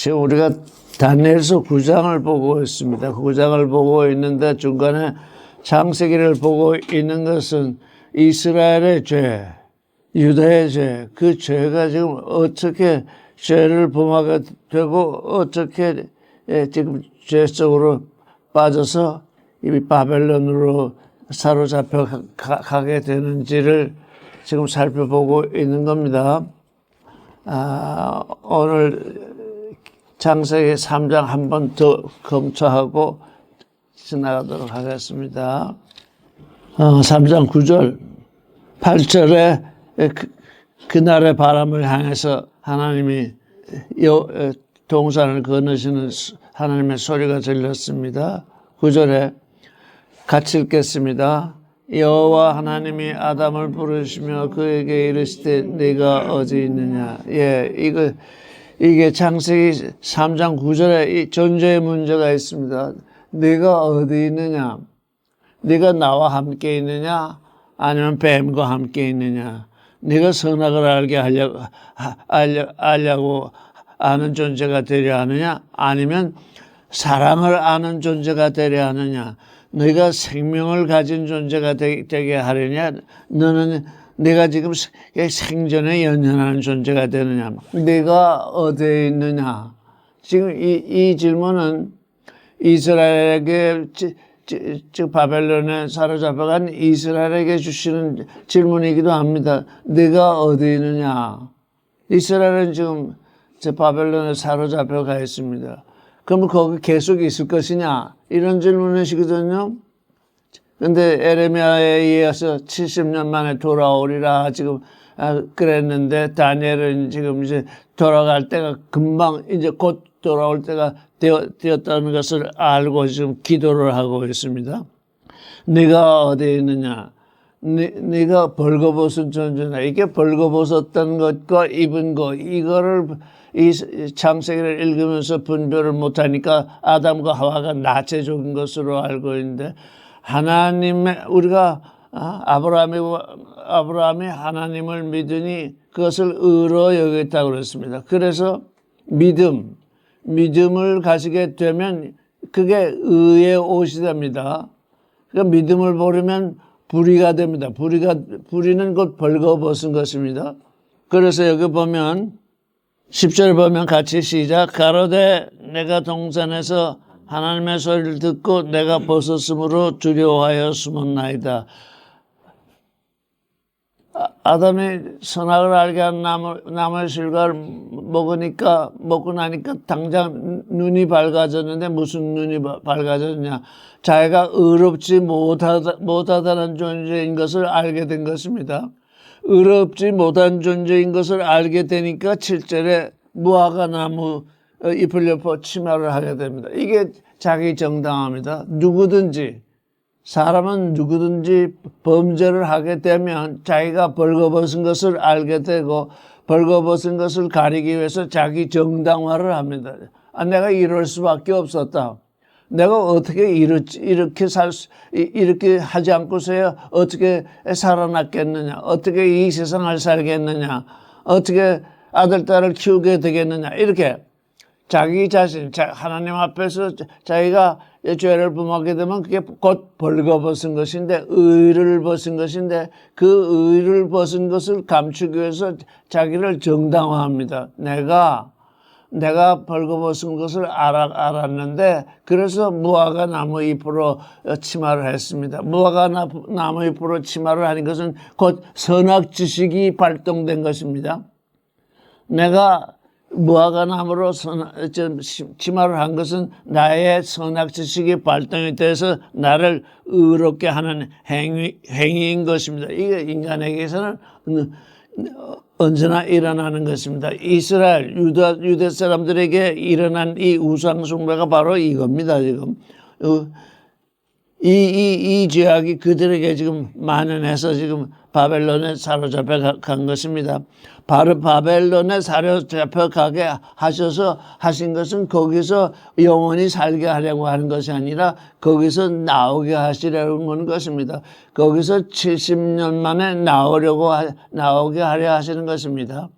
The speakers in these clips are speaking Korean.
지금 우리가 다니엘서 9장을 보고 있습니다. 9장을 보고 있는데 중간에 창세기를 보고 있는 것은 이스라엘의 죄, 유다의 죄, 그 죄가 지금 어떻게 죄를 범하게 되고 어떻게 지금 죄 속으로 빠져서 이 바벨론으로 사로잡혀 가게 되는지를 지금 살펴보고 있는 겁니다. 오늘 창세기 3장 한 번 더 검토하고 지나가도록 하겠습니다. 3장 9절, 8절에 그날의 바람을 향해서 하나님이 동산을 거느시는 하나님의 소리가 들렸습니다. 9절에 같이 읽겠습니다. 여호와 하나님이 아담을 부르시며 그에게 이르시되 네가 어디 있느냐. 이게 창세기 3장 9절에 이 존재의 문제가 있습니다. 네가 어디 있느냐? 네가 나와 함께 있느냐? 아니면 뱀과 함께 있느냐? 네가 선악을 알게 하려고 아는 존재가 되려 하느냐? 아니면 사랑을 아는 존재가 되려 하느냐? 너희가 생명을 가진 존재가 되게 하려냐? 너는 내가 지금 생전에 연연하는 존재가 되느냐? 네가 어디에 있느냐? 지금 이 질문은 이스라엘에게 즉 바벨론에 사로잡혀간 이스라엘에게 주시는 질문이기도 합니다. 네가 어디 있느냐? 이스라엘은 지금 바벨론에 사로잡혀 가 있습니다. 그럼 거기 계속 있을 것이냐? 이런 질문이시거든요. 근데 에레미야에 의해서 70년 만에 돌아오리라 지금 그랬는데 다니엘은 지금 이제 돌아갈 때가 금방 이제 곧 돌아올 때가 되었다는 것을 알고 지금 기도를 하고 있습니다. 네가 어디에 있느냐? 네가 벌거벗은 존재나. 이게 벌거벗었던 것과 입은 것, 이거를 이 창세기를 읽으면서 분별을 못하니까 아담과 하와가 낯에 죽은 것으로 알고 있는데, 하나님의 우리가 아브라함이 하나님을 믿으니 그것을 의로 여겼다고 그랬습니다. 그래서 믿음을 가지게 되면 그게 의의 옷이 됩니다. 그러니까 믿음을 버리면 불의가 됩니다. 불의는 곧 벌거벗은 것입니다. 그래서 여기 보면 10절 보면 같이 시작. 가로되 내가 동산에서 하나님의 소리를 듣고 내가 벗었으므로 두려워하여 숨었나이다. 아담이 선악을 알게 한 나무의 실과를 먹고 나니까 당장 눈이 밝아졌는데 무슨 눈이 밝아졌냐? 자기가 의롭지 못하다는 존재인 것을 알게 된 것입니다. 의롭지 못한 존재인 것을 알게 되니까 7절에 무화과 나무 잎을 엿보 치마를 하게 됩니다. 이게 자기 정당합니다. 사람은 누구든지 범죄를 하게 되면 자기가 벌거벗은 것을 알게 되고 벌거벗은 것을 가리기 위해서 자기 정당화를 합니다. 내가 이럴 수밖에 없었다. 내가 어떻게 이렇게 하지 않고서야 어떻게 살아났겠느냐? 어떻게 이 세상을 살겠느냐? 어떻게 아들, 딸을 키우게 되겠느냐? 이렇게 자기 자신, 하나님 앞에서 자기가 죄를 범하게 되면 그게 곧 벌거벗은 것인데, 의를 벗은 것인데, 그 의를 벗은 것을 감추기 위해서 자기를 정당화합니다. 내가 벌거벗은 것을 알았는데, 그래서 무화과 나무 잎으로 치마를 했습니다. 무화과 나무 잎으로 치마를 하는 것은 곧 선악 지식이 발동된 것입니다. 내가 무화과 나무로 치마를 한 것은 나의 선악 지식이 발동이 돼서 나를 의롭게 하는 행위인 것입니다. 이게 인간에게서는 언제나 일어나는 것입니다. 이스라엘, 유대 사람들에게 일어난 이 우상 숭배가 바로 이겁니다. 지금 이 죄악이 그들에게 지금 만연해서 지금 바벨론에 사로잡혀 간 것입니다. 바로 바벨론에 사로잡혀 가게 하셔서 하신 것은 거기서 영원히 살게 하려고 하는 것이 아니라 거기서 나오게 하시려는 것입니다. 거기서 70년 만에 나오게 하려 하시는 것입니다.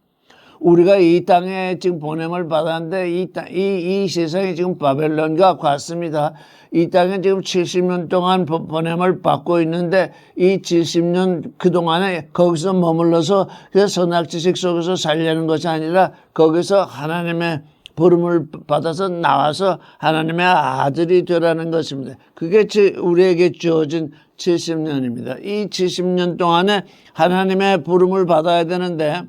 우리가 이 땅에 지금 보냄을 받았는데 이 세상이 지금 바벨론과 같습니다. 이 땅에 지금 70년 동안 보냄을 받고 있는데 이 70년 그동안에 거기서 머물러서 그 선악지식 속에서 살려는 것이 아니라 거기서 하나님의 부름을 받아서 나와서 하나님의 아들이 되라는 것입니다. 그게 우리에게 주어진 70년입니다. 이 70년 동안에 하나님의 부름을 받아야 되는데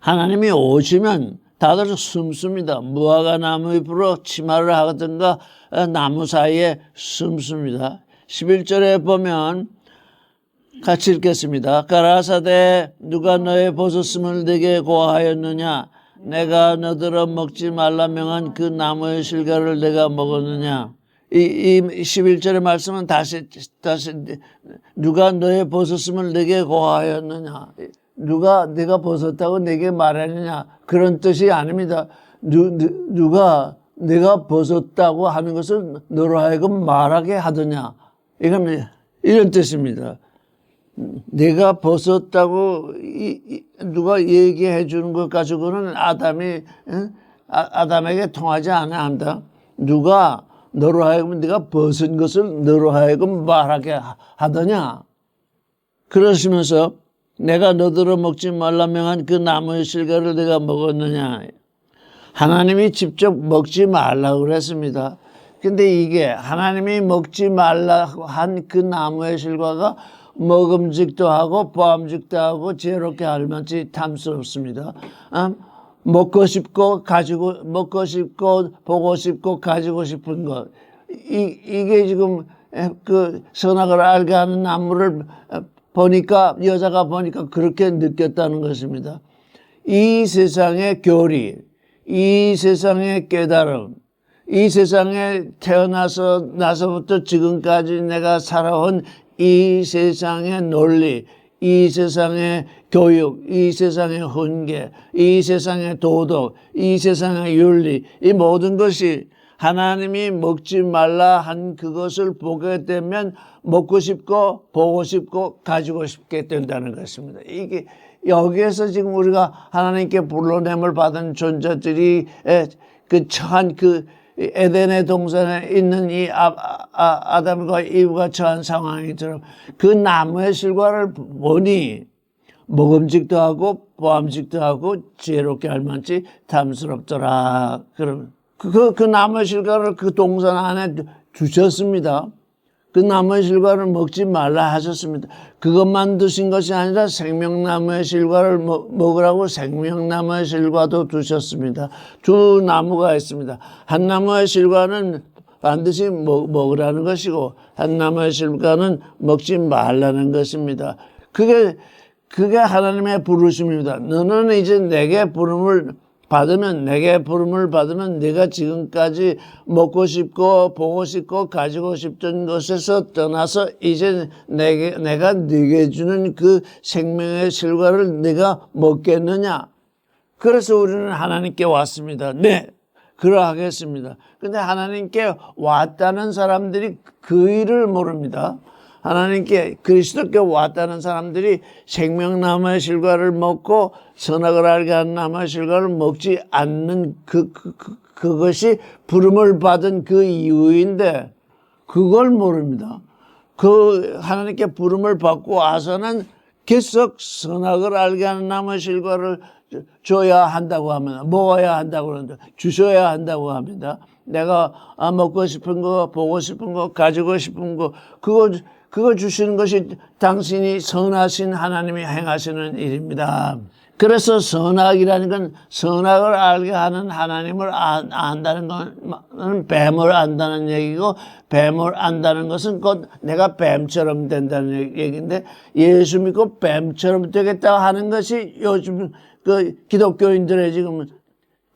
하나님이 오시면 다들 숨습니다. 무화과 나무 잎으로 치마를 하든가 나무 사이에 숨습니다. 11절에 보면 같이 읽겠습니다. 가라사대 누가 너의 버섯음을 내게 고하였느냐 내가 너더러 먹지 말라 명한 그 나무의 실과를 내가 먹었느냐. 이 11절의 말씀은 다시 누가 너의 벗었음을 내게 고하였느냐. 누가 네가 벗었다고 내게 말하느냐. 그런 뜻이 아닙니다. 누가 내가 벗었다고 하는 것을 너로 하여금 말하게 하더냐. 이건 이런 뜻입니다. 내가 벗었다고 누가 얘기해 주는 것 가지고는 아담에게 통하지 않아야 한다. 누가 너로 하여금 네가 벗은 것을 너로 하여금 말하게 하더냐. 그러시면서 내가 너더러 먹지 말라 명한 그 나무의 실과를 내가 먹었느냐. 하나님이 직접 먹지 말라고 그랬습니다. 근데 이게 하나님이 먹지 말라 한 그 나무의 실과가 먹음직도 하고 보암직도 하고 지혜롭게 할 만치 탐스럽습니다. 먹고 싶고 보고 싶고 가지고 싶은 것. 이게 지금 그 선악을 알게 하는 나무를 보니까 여자가 보니까 그렇게 느꼈다는 것입니다. 이 세상의 교리, 이 세상의 깨달음, 이 세상에 나서부터 지금까지 내가 살아온 이 세상의 논리, 이 세상의 교육, 이 세상의 훈계, 이 세상의 도덕, 이 세상의 윤리, 이 모든 것이 하나님이 먹지 말라 한 그것을 보게 되면 먹고 싶고 보고 싶고 가지고 싶게 된다는 것입니다. 이게 여기에서 지금 우리가 하나님께 불러냄을 받은 존재들이 그 처한 그 에덴의 동산에 있는 이 아담과 이브가 처한 상황이처럼 그 나무의 실과를 보니 먹음직도 하고 보암직도 하고 지혜롭게 할 만치 탐스럽더라. 그러면 그 나무의 실과를 그 동산 안에 두셨습니다. 그 나무의 실과를 먹지 말라 하셨습니다. 그것만 드신 것이 아니라 생명나무의 실과를 먹으라고 생명나무의 실과도 두셨습니다. 두 나무가 있습니다. 한 나무의 실과는 반드시 먹으라는 것이고 한 나무의 실과는 먹지 말라는 것입니다. 그게 하나님의 부르심입니다. 너는 이제 내게 부름을 받으면 내가 지금까지 먹고 싶고 보고 싶고 가지고 싶던 것에서 떠나서 이제 내가 네게 주는 그 생명의 실과를 네가 먹겠느냐. 그래서 우리는 하나님께 왔습니다. 네, 그러하겠습니다. 근데 하나님께 왔다는 사람들이 그 일을 모릅니다. 하나님께 그리스도께 왔다는 사람들이 생명나무의 실과를 먹고 선악을 알게 하는 나무의 실과를 먹지 않는 그것이 부름을 받은 그 이유인데 그걸 모릅니다. 그 하나님께 부름을 받고 와서는 계속 선악을 알게 하는 나무의 실과를 줘야 한다고 합니다. 먹어야 한다고 합니다. 주셔야 한다고 합니다. 내가 먹고 싶은 거, 보고 싶은 거, 가지고 싶은 거 그거 주시는 것이 당신이 선하신 하나님이 행하시는 일입니다. 그래서 선악이라는 건 선악을 알게 하는 하나님을 안다는 건 뱀을 안다는 얘기고 뱀을 안다는 것은 곧 내가 뱀처럼 된다는 얘기인데 예수 믿고 뱀처럼 되겠다 하는 것이 요즘 그 기독교인들의 지금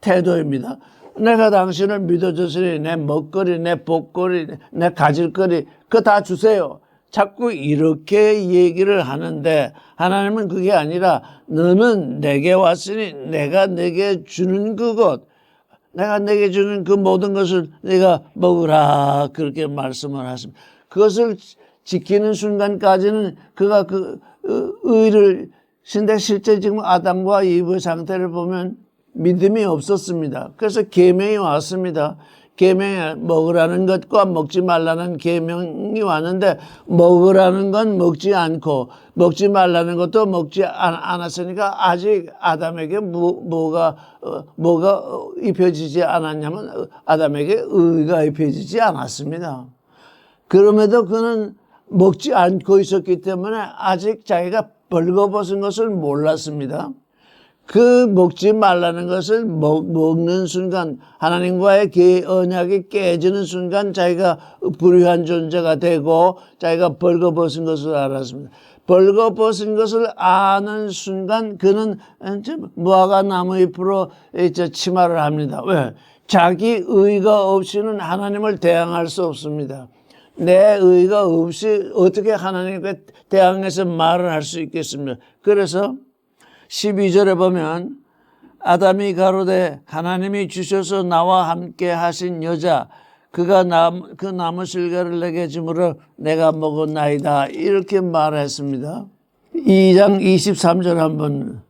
태도입니다. 내가 당신을 믿어줬으니 내 먹거리, 내 복거리, 내 가질거리 그거 다 주세요. 자꾸 이렇게 얘기를 하는데 하나님은 그게 아니라 너는 내게 왔으니 내가 내게 주는 그것 내가 내게 주는 그 모든 것을 내가 먹으라 그렇게 말씀을 하십니다. 그것을 지키는 순간까지는 그가 그 의를 근데 실제 지금 아담과 이브의 상태를 보면 믿음이 없었습니다. 그래서 계명이 왔습니다. 계명이 먹으라는 것과 먹지 말라는 계명이 왔는데 먹으라는 건 먹지 않고 먹지 말라는 것도 먹지 않았으니까 아직 아담에게 뭐가 입혀지지 않았냐면 아담에게 의가 입혀지지 않았습니다. 그럼에도 그는 먹지 않고 있었기 때문에 아직 자기가 벌거벗은 것을 몰랐습니다. 그 먹지 말라는 것을 먹는 순간 하나님과의 언약이 깨지는 순간 자기가 불의한 존재가 되고 자기가 벌거벗은 것을 알았습니다. 벌거벗은 것을 아는 순간 그는 무화과 나무 잎으로 치마를 합니다. 왜? 자기 의가 없이는 하나님을 대항할 수 없습니다. 내 의가 없이 어떻게 하나님과 대항해서 말을 할 수 있겠습니까? 그래서 12절에 보면 아담이 가로되 하나님이 주셔서 나와 함께 하신 여자 그가 그 나무 실과를 내게 주므로 내가 먹었나이다 이렇게 말했습니다. 2장 23절 한번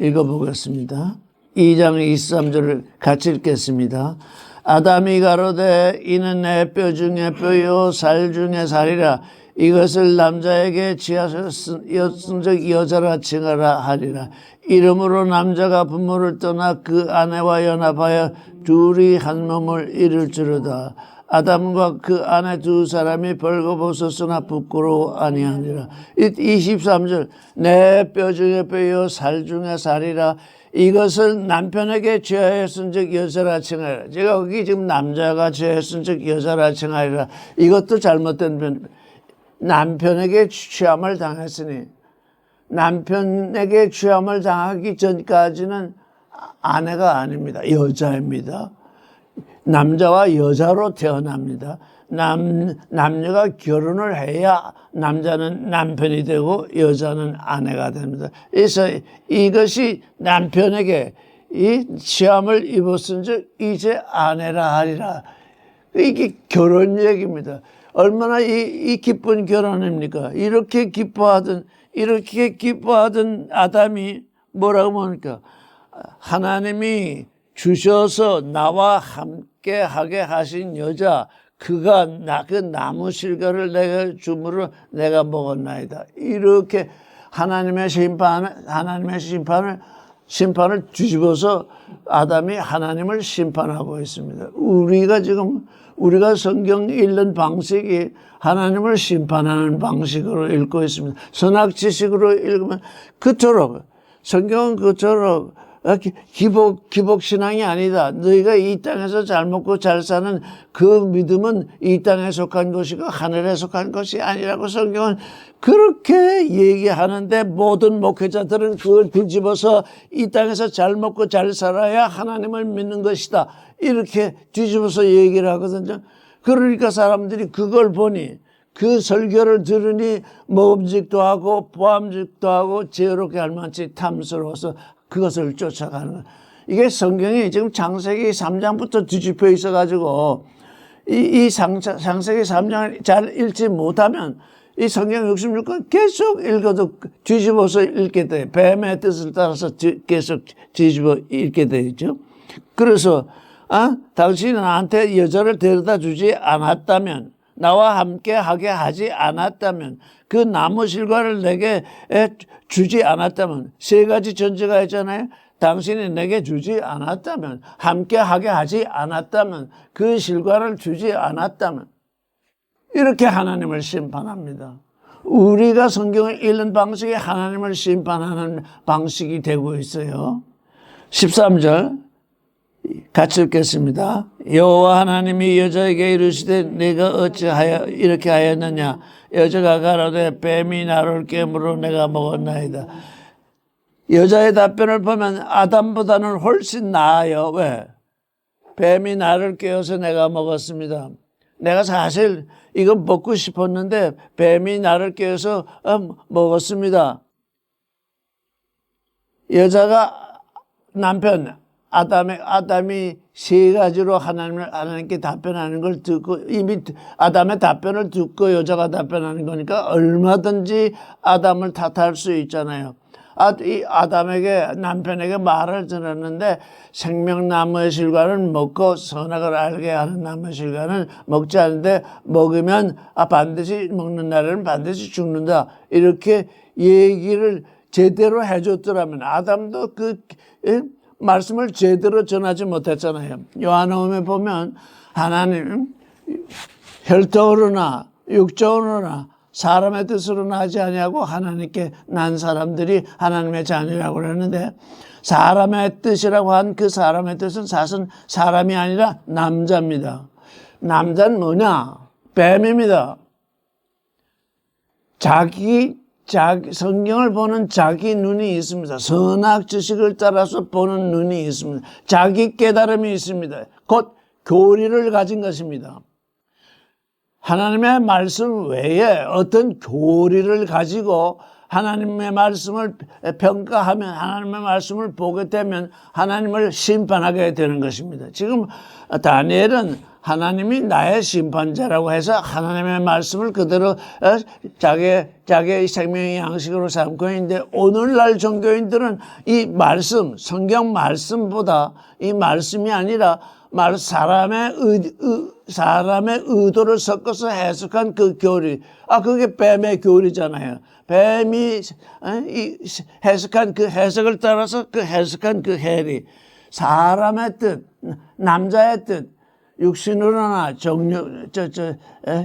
읽어보겠습니다. 2장 23절을 같이 읽겠습니다. 아담이 가로되 이는 내 뼈 중에 뼈요 살 중에 살이라 이것을 남자에게 지하셨은즉 여자라 칭하라 하리라. 이러므로 남자가 부모를 떠나 그 아내와 연합하여 둘이 한 몸을 이룰지로다. 아담과 그 아내 두 사람이 벌거벗었으나 부끄러워 아니하니라. 23절 내 뼈 중에 뼈요 살 중에 살이라 이것을 남편에게 취하였은즉 여자라 칭하리라. 제가 여기 지금 남자가 취하였은즉 여자라 칭하리라. 이것도 잘못된 변. 남편에게 취함을 당했으니 남편에게 취함을 당하기 전까지는 아내가 아닙니다. 여자입니다. 남자와 여자로 태어납니다. 남녀가 결혼을 해야 남자는 남편이 되고 여자는 아내가 됩니다. 그래서 이것이 남편에게 이 취함을 입었은즉 이제 아내라 하리라. 이게 결혼 얘기입니다. 얼마나 이 기쁜 결혼입니까? 이렇게 기뻐하던 아담이 뭐라고 합니까? 하나님이 주셔서 나와 함께 하게 하신 여자 그가 그 나무 실과를 내가 주므로 내가 먹었나이다. 이렇게 하나님의 심판을 뒤집어서 아담이 하나님을 심판하고 있습니다. 우리가 성경 읽는 방식이 하나님을 심판하는 방식으로 읽고 있습니다. 선악 지식으로 읽으면 그토록 성경은 그토록 기복 신앙이 아니다. 너희가 이 땅에서 잘 먹고 잘 사는 그 믿음은 이 땅에 속한 것이고 하늘에 속한 것이 아니라고 성경은 그렇게 얘기하는데 모든 목회자들은 그걸 뒤집어서 이 땅에서 잘 먹고 잘 살아야 하나님을 믿는 것이다. 이렇게 뒤집어서 얘기를 하거든요. 그러니까 사람들이 그걸 보니 그 설교를 들으니 먹음직도 하고 보암직도 하고 지혜롭게 할 만치 탐스러워서 그것을 쫓아가는 거예요. 이게 성경이 지금 창세기 3장부터 뒤집혀 있어가지고 이 창세기 3장을 잘 읽지 못하면 이 성경 66권 계속 읽어도 뒤집어서 읽게 돼요. 뱀의 뜻을 따라서 계속 뒤집어 읽게 되죠. 그래서 당신이 나한테 여자를 데려다 주지 않았다면 나와 함께 하게 하지 않았다면 그 나무 실과를 내게 주지 않았다면 세 가지 전제가 있잖아요. 당신이 내게 주지 않았다면 함께 하게 하지 않았다면 그 실과를 주지 않았다면 이렇게 하나님을 심판합니다. 우리가 성경을 읽는 방식이 하나님을 심판하는 방식이 되고 있어요. 13절 같이 읽겠습니다. 여호와 하나님이 여자에게 이르시되 내가 어찌하여 이렇게 하였느냐. 여자가 가로되 뱀이 나를 깨물어 내가 먹었나이다. 여자의 답변을 보면 아담보다는 훨씬 나아요. 왜? 뱀이 나를 깨워서 내가 먹었습니다. 내가 사실 이거 먹고 싶었는데 뱀이 나를 깨워서 먹었습니다. 여자가 남편 아담이 세 가지로 하나님께 답변하는 걸 듣고 이미 아담의 답변을 듣고 여자가 답변하는 거니까 얼마든지 아담을 탓할 수 있잖아요. 이 아담에게 남편에게 말을 들었는데 생명나무의 실과는 먹고 선악을 알게 하는 나무의 실과는 먹지 않는데 먹으면 반드시 먹는 날에는 반드시 죽는다. 이렇게 얘기를 제대로 해줬더라면 아담도 그 말씀을 제대로 전하지 못했잖아요. 요한복음에 보면 하나님 혈통으로나 육적으로나 사람의 뜻으로는 하지 아니하고 하나님께 난 사람들이 하나님의 자녀라고 그러는데 사람의 뜻이라고 한 그 사람의 뜻은 사실 사람이 아니라 남자입니다. 남자는 뭐냐? 뱀입니다. 성경을 보는 자기 눈이 있습니다. 선악 지식을 따라서 보는 눈이 있습니다. 자기 깨달음이 있습니다. 곧 교리를 가진 것입니다. 하나님의 말씀 외에 어떤 교리를 가지고 하나님의 말씀을 평가하면 하나님의 말씀을 보게 되면 하나님을 심판하게 되는 것입니다. 지금 다니엘은 하나님이 나의 심판자라고 해서 하나님의 말씀을 그대로 자기의 생명의 양식으로 삼고 있는데 오늘날 종교인들은 이 말씀, 성경 말씀보다 이 말씀이 아니라 사람의 의도를 섞어서 해석한 그 교리. 그게 뱀의 교리잖아요. 뱀이 해석한 그 해석을 따라서 그 해석한 그 해리. 사람의 뜻, 남자의 뜻, 육신으로나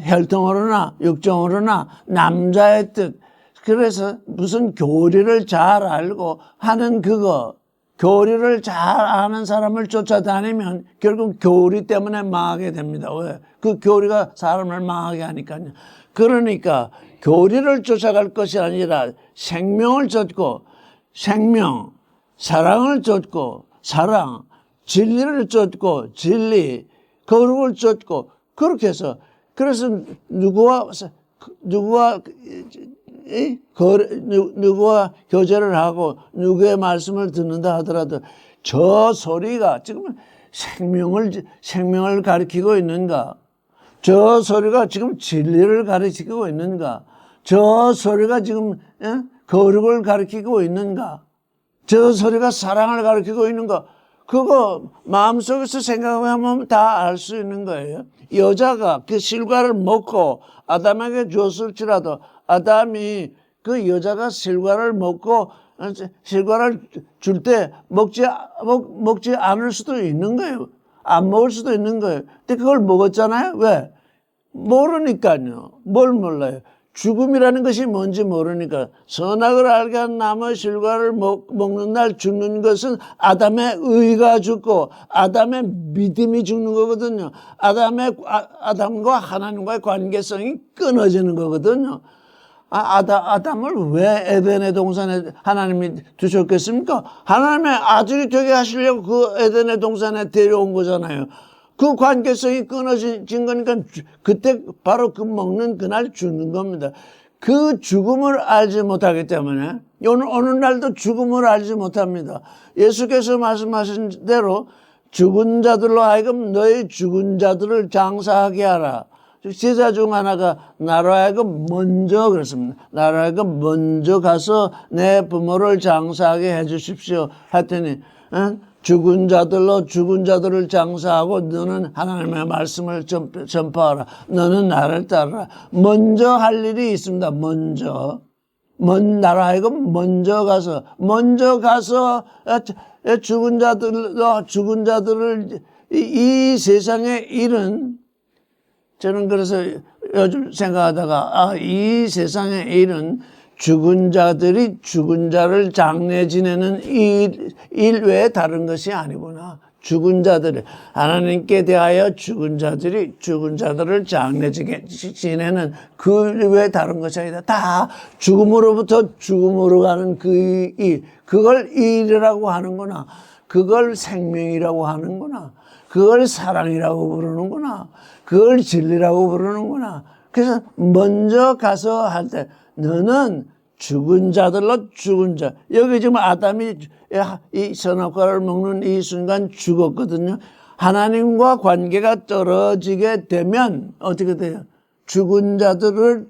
혈통으로나 육정으로나 남자의 뜻. 그래서 무슨 교리를 잘 알고 하는 그거. 교리를 잘 아는 사람을 쫓아다니면 결국 교리 때문에 망하게 됩니다. 왜? 그 교리가 사람을 망하게 하니까요. 그러니까 교리를 쫓아갈 것이 아니라 생명을 쫓고 생명, 사랑을 쫓고 사랑, 진리를 쫓고 진리, 거룩을 쫓고 그렇게 해서 그래서 누구와 교제를 하고 누구의 말씀을 듣는다 하더라도 저 소리가 지금 생명을 가리키고 있는가? 저 소리가 지금 진리를 가리키고 있는가? 저 소리가 지금 거룩을 가리키고 있는가? 저 소리가 사랑을 가리키고 있는가? 그거 마음속에서 생각하면 다 알 수 있는 거예요. 여자가 그 실과를 먹고 아담에게 줬을지라도 아담이 그 여자가 실과를 먹고 실과를 줄 때 먹지 않을 수도 있는 거예요. 안 먹을 수도 있는 거예요. 근데 그걸 먹었잖아요. 왜? 모르니까요. 뭘 몰라요? 죽음이라는 것이 뭔지 모르니까. 선악을 알게 한 나무의 실과를 먹는 날 죽는 것은 아담의 의가 죽고 아담의 믿음이 죽는 거거든요. 아담과 하나님과의 관계성이 끊어지는 거거든요. 아담을 왜 에덴의 동산에 하나님이 두셨겠습니까? 하나님의 아들이 되게 하시려고 그 에덴의 동산에 데려온 거잖아요. 그 관계성이 끊어진 거니까 그때 바로 그 먹는 그날 죽는 겁니다. 그 죽음을 알지 못하기 때문에 오늘날도 죽음을 알지 못합니다. 예수께서 말씀하신 대로 죽은 자들로 하여금 너희 죽은 자들을 장사하게 하라. 제자 중 하나가 나로 하여금 먼저 그랬습니다. 나로 하여금 먼저 가서 내 부모를 장사하게 해 주십시오. 했더니 죽은 자들을 장사하고 너는 하나님의 말씀을 전파하라. 너는 나를 따르라. 먼저 할 일이 있습니다. 나로 하여금 먼저 가서 죽은 자들을 이 세상의 일은 저는 그래서 요즘 생각하다가 이 세상의 일은 죽은 자들이 죽은 자를 장례 지내는 일 외에 다른 것이 아니구나. 죽은 자들이 하나님께 대하여 죽은 자들이 죽은 자들을 장례 지내는 그 외에 다른 것이 아니다. 다 죽음으로부터 죽음으로 가는 그 일, 그걸 일이라고 하는구나. 그걸 생명이라고 하는구나. 그걸 사랑이라고 부르는구나. 그걸 진리라고 부르는구나. 그래서 먼저 가서 할 때 너는 죽은 자들로 죽은 자. 여기 지금 아담이 이 선악과를 먹는 이 순간 죽었거든요. 하나님과 관계가 떨어지게 되면 어떻게 돼요? 죽은 자들을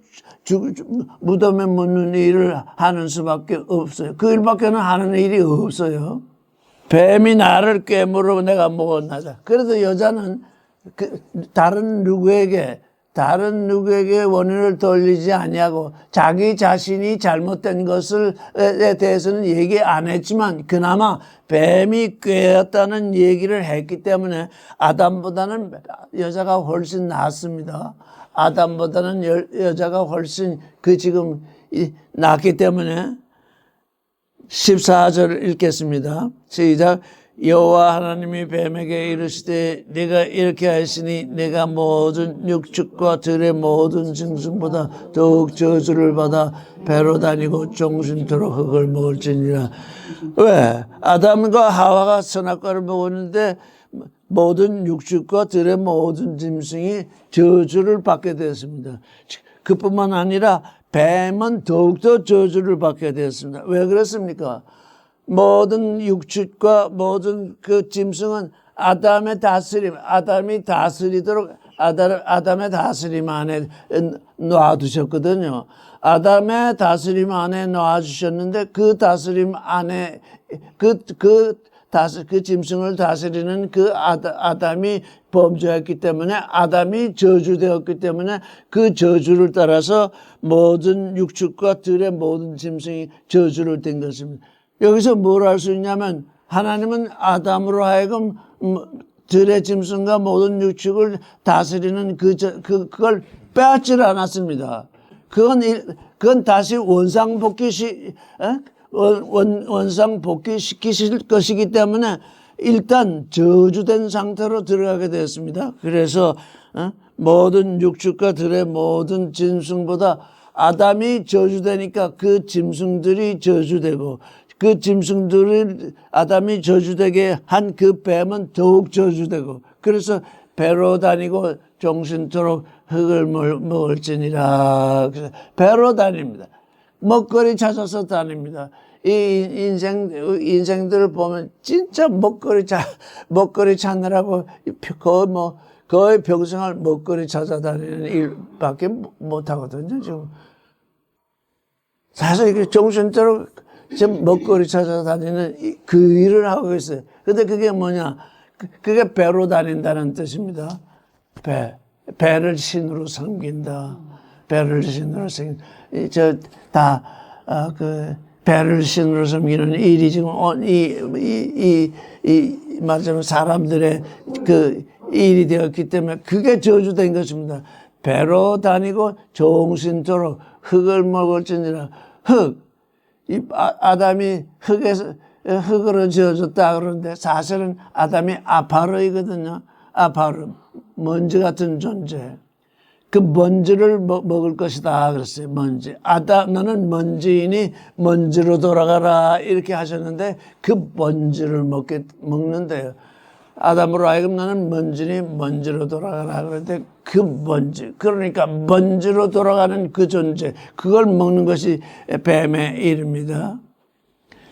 무덤에 묻는 일을 하는 수밖에 없어요. 그 일밖에는 하는 일이 없어요. 뱀이 나를 꿰물어 내가 먹었나자. 그래도 여자는 다른 누구에게 원인을 돌리지 아니하고 자기 자신이 잘못된 것에 대해서는 얘기 안 했지만 그나마 뱀이 꿰었다는 얘기를 했기 때문에 아담보다는 여자가 훨씬 낫습니다. 아담보다는 여자가 훨씬 지금 낫기 때문에 14절 읽겠습니다. 시작. 여호와 하나님이 뱀에게 이르시되 네가 이렇게 하시니 내가 모든 육축과 들의 모든 짐승보다 더욱 저주를 받아 배로 다니고 종신토록 흙을 먹을지니라. 왜? 아담과 하와가 선악과를 먹었는데 모든 육축과 들의 모든 짐승이 저주를 받게 되었습니다. 그뿐만 아니라 뱀은 더욱더 저주를 받게 되었습니다. 왜 그렇습니까? 모든 육축과 모든 그 짐승은 아담의 다스림, 아담이 다스리도록 아담의 다스림 안에 놔두셨거든요. 아담의 다스림 안에 놔주셨는데 그 다스림 안에 그 짐승을 다스리는 그 아담이 범죄했기 때문에 아담이 저주되었기 때문에 그 저주를 따라서 모든 육축과 들의 모든 짐승이 저주를 된 것입니다. 여기서 뭘 할 수 있냐면 하나님은 아담으로 하여금 들의 짐승과 모든 육축을 다스리는 그걸 빼앗질 않았습니다. 그건 다시 원상복귀시키실 것이기 때문에 일단 저주된 상태로 들어가게 되었습니다. 그래서 모든 육축과 들의 모든 짐승보다 아담이 저주되니까 그 짐승들이 저주되고 그 짐승들을 아담이 저주되게 한 그 뱀은 더욱 저주되고 그래서 배로 다니고 종신토록 흙을 먹을지니라. 배로 다닙니다. 먹거리 찾아서 다닙니다. 이 인생들을 보면 진짜 먹거리 찾느라고 거의 평생을 먹거리 찾아다니는 일밖에 못 하거든요, 지금. 사실 이게 종신토록 지금 먹거리 찾아다니는 그 일을 하고 있어요. 근데 그게 뭐냐? 그게 배로 다닌다는 뜻입니다. 배를 신으로 섬긴다. 배를 신으로 섬긴다. 배를 신으로 섬기는 일이 지금 말하자면 사람들의 그 일이 되었기 때문에 그게 저주된 것입니다. 배로 다니고 종신토록 흙을 먹을지니라. 아담이 흙으로 지어졌다 그러는데 사실은 아담이 아파르이거든요. 아파르, 먼지 같은 존재. 그 먼지를 먹을 것이다 그랬어요. 먼지. 너는 먼지이니 먼지로 돌아가라 이렇게 하셨는데 그 먼지를 먹는데요. 아담으로 하여금 너는 먼지니 먼지로 돌아가라 그런데 그 먼지, 그러니까 먼지로 돌아가는 그 존재, 그걸 먹는 것이 뱀의 일입니다.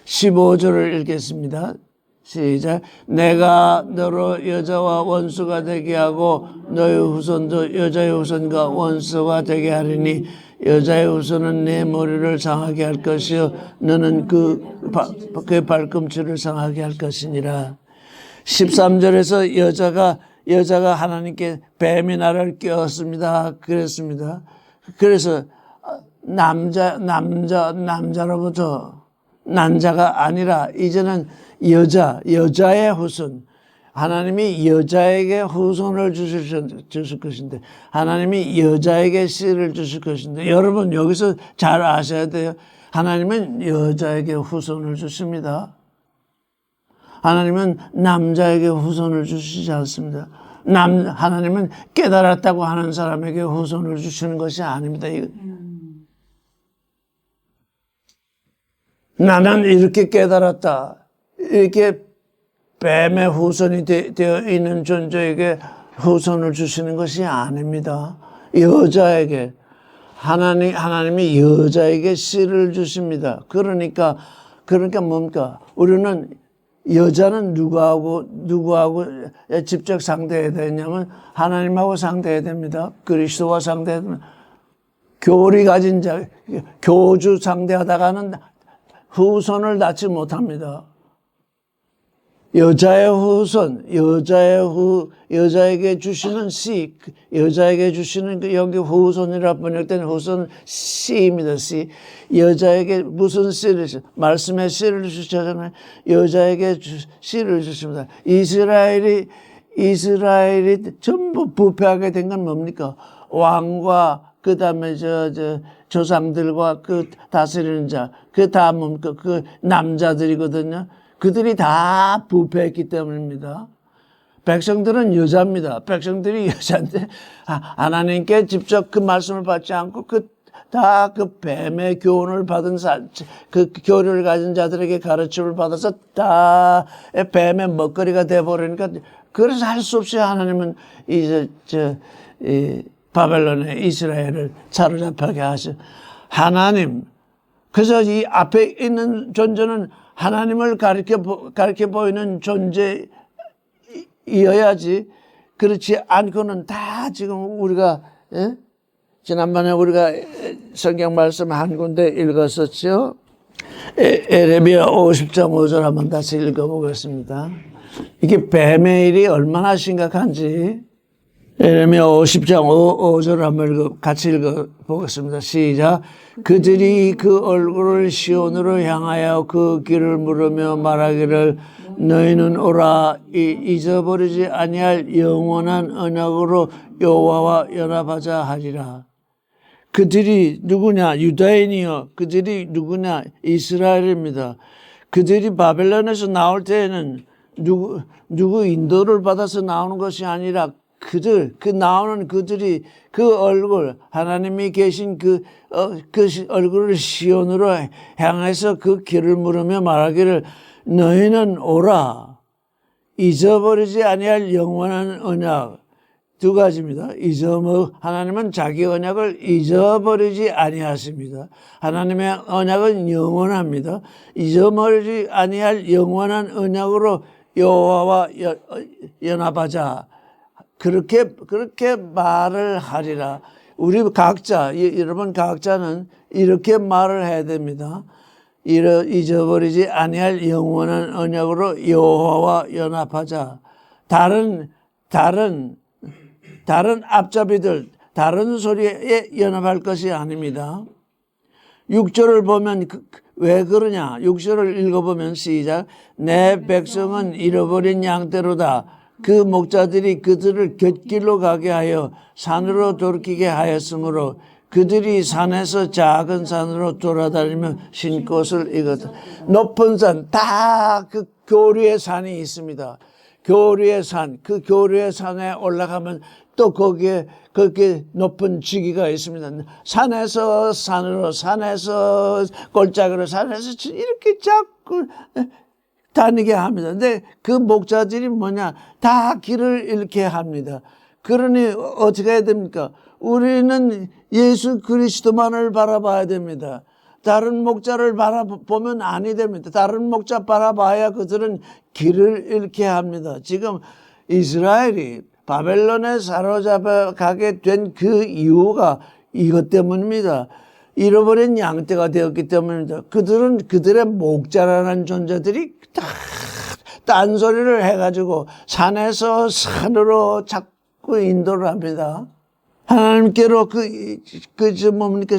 15절을 읽겠습니다. 시작. 내가 너로 여자와 원수가 되게 하고 너의 후손도 여자의 후손과 원수가 되게 하리니 여자의 후손은 내 머리를 상하게 할 것이요 너는 그의 발꿈치를 상하게 할 것이니라. 13절에서 여자가 하나님께 뱀이 나를 꿰었습니다. 그랬습니다. 그래서 남자로부터 난자가 아니라 이제는 여자의 후손. 하나님이 여자에게 후손을 주실 것인데 하나님이 여자에게 씨를 주실 것인데 여러분 여기서 잘 아셔야 돼요. 하나님은 여자에게 후손을 주십니다. 하나님은 남자에게 후손을 주시지 않습니다. 하나님은 깨달았다고 하는 사람에게 후손을 주시는 것이 아닙니다. 나는 이렇게 깨달았다. 이렇게 뱀의 후손이 되어 있는 존재에게 후손을 주시는 것이 아닙니다. 여자에게. 하나님이 여자에게 씨를 주십니다. 그러니까 뭡니까? 우리는 여자는 누구하고 직접 상대해야 되냐면 하나님하고 상대해야 됩니다. 그리스도와 상대해야 됩니다. 교리 가진 자, 교주 상대하다가는 후손을 낳지 못합니다. 여자의 후손, 여자에게 주시는 씨, 여자에게 주시는 여기 후손이라 번역된 후손 씨입니다. 씨. 여자에게 무슨 씨를 말씀의 씨를 주시잖아요. 여자에게 씨를 주십니다. 이스라엘이 전부 부패하게 된 건 뭡니까? 왕과 그다음에 조상들과 그 다스리는 자, 그 다음은 그 남자들이거든요. 그들이 다 부패했기 때문입니다. 백성들은 여자입니다. 백성들이 여자인데 하나님께 직접 그 말씀을 받지 않고 다 그 뱀의 교훈을 받은 그 교리를 가진 자들에게 가르침을 받아서 다 뱀의 먹거리가 돼버리니까 그래서 할 수 없이 하나님은 바벨론의 이스라엘을 사로잡히게 하셔. 하나님. 그래서 이 앞에 있는 존재는 하나님을 가르쳐 보이는 존재이어야지. 그렇지 않고는 다 지금 우리가, 지난번에 우리가 성경 말씀 한 군데 읽었었죠. 에레미야 50장 5절 한번 다시 읽어보겠습니다. 이게 뱀의 일이 얼마나 심각한지. 에레미야 50장 5절 한번 같이 읽어보겠습니다. 시작. 그들이 그 얼굴을 시온으로 향하여 그 길을 물으며 말하기를 너희는 오라 잊어버리지 아니할 영원한 언약으로 여호와와 연합하자 하리라. 그들이 누구냐? 유다인이요. 그들이 누구냐? 이스라엘입니다. 그들이 바벨론에서 나올 때에는 누구 인도를 받아서 나오는 것이 아니라 나오는 그들이 그 얼굴, 하나님이 계신 그 얼굴을 시온으로 향해서 그 길을 물으며 말하기를 너희는 오라. 잊어버리지 아니할 영원한 언약. 두 가지입니다. 하나님은 자기 언약을 잊어버리지 아니하십니다. 하나님의 언약은 영원합니다. 잊어버리지 아니할 영원한 언약으로 여호와와 연합하자. 그렇게 말을 하리라. 우리 각자, 여러분 각자는 이렇게 말을 해야 됩니다. 잊어버리지 아니할 영원한 언약으로 여호와와 연합하자. 다른 앞잡이들, 다른 소리에 연합할 것이 아닙니다. 6절을 보면 왜 그러냐? 6절을 읽어보면 시작. 내 백성은 잃어버린 양떼로다. 그 목자들이 그들을 곁길로 가게 하여 산으로 돌이키게 하였으므로 그들이 산에서 작은 산으로 돌아다니며 쉰 곳을 익었다. 높은 산, 다 그 교류의 산이 있습니다. 교류의 산, 그 교류의 산에 올라가면 또 거기에 높은 지기가 있습니다. 산에서 산으로, 산에서 골짜기로, 산에서 이렇게 자꾸 다니게 합니다. 근데 그 목자들이 뭐냐? 다 길을 잃게 합니다. 그러니 어떻게 해야 됩니까? 우리는 예수 그리스도만을 바라봐야 됩니다. 다른 목자를 바라보면 아니 됩니다. 다른 목자 바라봐야 그들은 길을 잃게 합니다. 지금 이스라엘이 바벨론에 사로잡아 가게 된 그 이유가 이것 때문입니다. 잃어버린 양떼가 되었기 때문입니다. 그들의 목자라는 존재들이 다 딴소리를 해가지고 산에서 산으로 자꾸 인도를 합니다. 하나님께로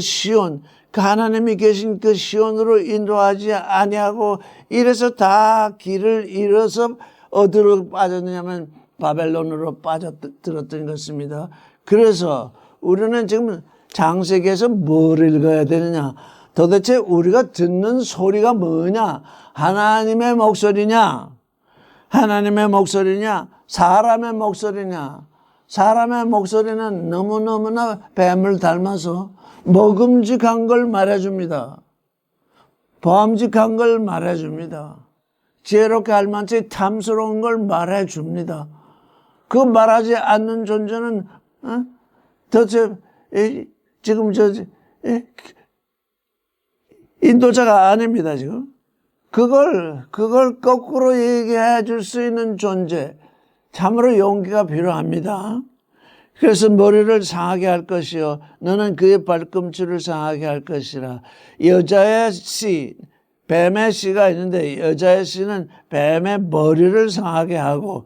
시온, 그 하나님이 계신 그 시온으로 인도하지 아니하고 이래서 다 길을 잃어서 어디로 빠졌느냐면 바벨론으로 빠져들었던 것입니다. 그래서 우리는 지금 창세기에서 뭘 읽어야 되느냐? 도대체 우리가 듣는 소리가 뭐냐? 하나님의 목소리냐? 하나님의 목소리냐? 사람의 목소리냐? 사람의 목소리는 너무너무나 뱀을 닮아서 먹음직한 걸 말해줍니다. 범직한 걸 말해줍니다. 지혜롭게 할 만치 탐스러운 걸 말해줍니다. 그 말하지 않는 존재는 도대체 지금 인도자가 아닙니다. 지금 그걸 거꾸로 얘기해 줄 수 있는 존재, 참으로 용기가 필요합니다. 그래서 머리를 상하게 할 것이요 너는 그의 발꿈치를 상하게 할 것이라. 여자의 씨, 뱀의 씨가 있는데 여자의 씨는 뱀의 머리를 상하게 하고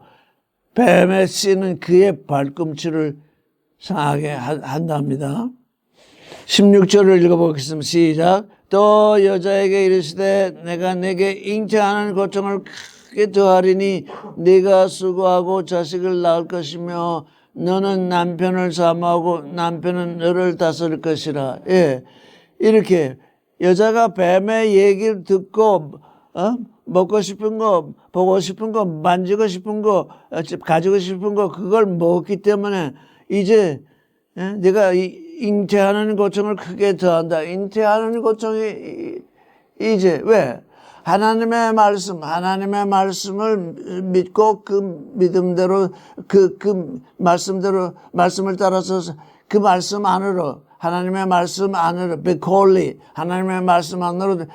뱀의 씨는 그의 발꿈치를 상하게 한답니다. 16절을 읽어보겠습니다. 시작. 또 여자에게 이르시되 내가 내게 잉태하는 고통을 크게 더하리니 네가 수고하고 자식을 낳을 것이며 너는 남편을 사모하고 남편은 너를 다스릴 것이라. 예, 이렇게 여자가 뱀의 얘기를 듣고 먹고 싶은 거, 보고 싶은 거, 만지고 싶은 거, 가지고 싶은 거 그걸 먹기 때문에 이제 내가 잉태하는 고통을 크게 더한다. 잉태하는 고통이 이제 왜? 하나님의 말씀을 믿고 그 믿음대로 그 말씀을 따라서 그 말씀 안으로 하나님의 말씀 안으로 베콜리 하나님의 말씀 안으로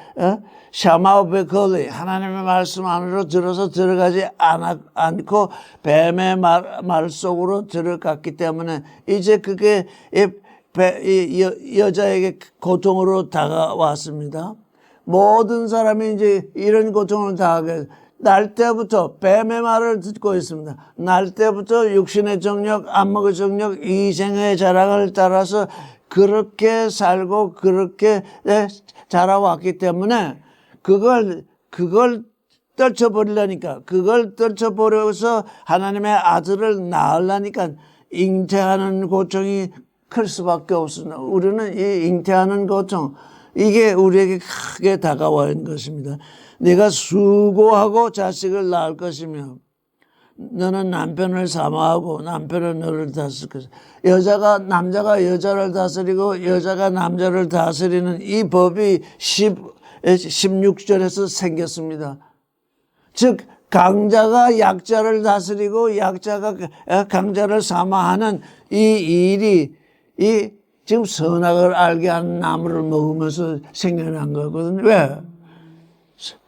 샤마우 베콜리 하나님의 말씀 안으로 들어가지 않고 뱀의 말 속으로 들어갔기 때문에 이제 그게 여자에게 고통으로 다가왔습니다. 모든 사람이 이제 이런 고통을 당하게 날 때부터 뱀의 말을 듣고 있습니다. 날 때부터 육신의 정력, 안목의 정력, 이생의 자랑을 따라서 그렇게 살고 그렇게 자라왔기 때문에 그걸 떨쳐버리려니까 그걸 떨쳐버려서 하나님의 아들을 낳으려니까 잉태하는 고통이 클 수밖에 없습니다. 우리는 이 잉태하는 고통 이게 우리에게 크게 다가와 있는 것입니다. 네가 수고하고 자식을 낳을 것이며 너는 남편을 사모하고 남편은 너를 다스릴 것이다. 남자가 여자를 다스리고 여자가 남자를 다스리는 이 법이 16절에서 생겼습니다. 즉 강자가 약자를 다스리고 약자가 강자를 사모하는 이 일이 지금 선악을 알게 하는 나무를 먹으면서 생겨난 거거든요. 왜?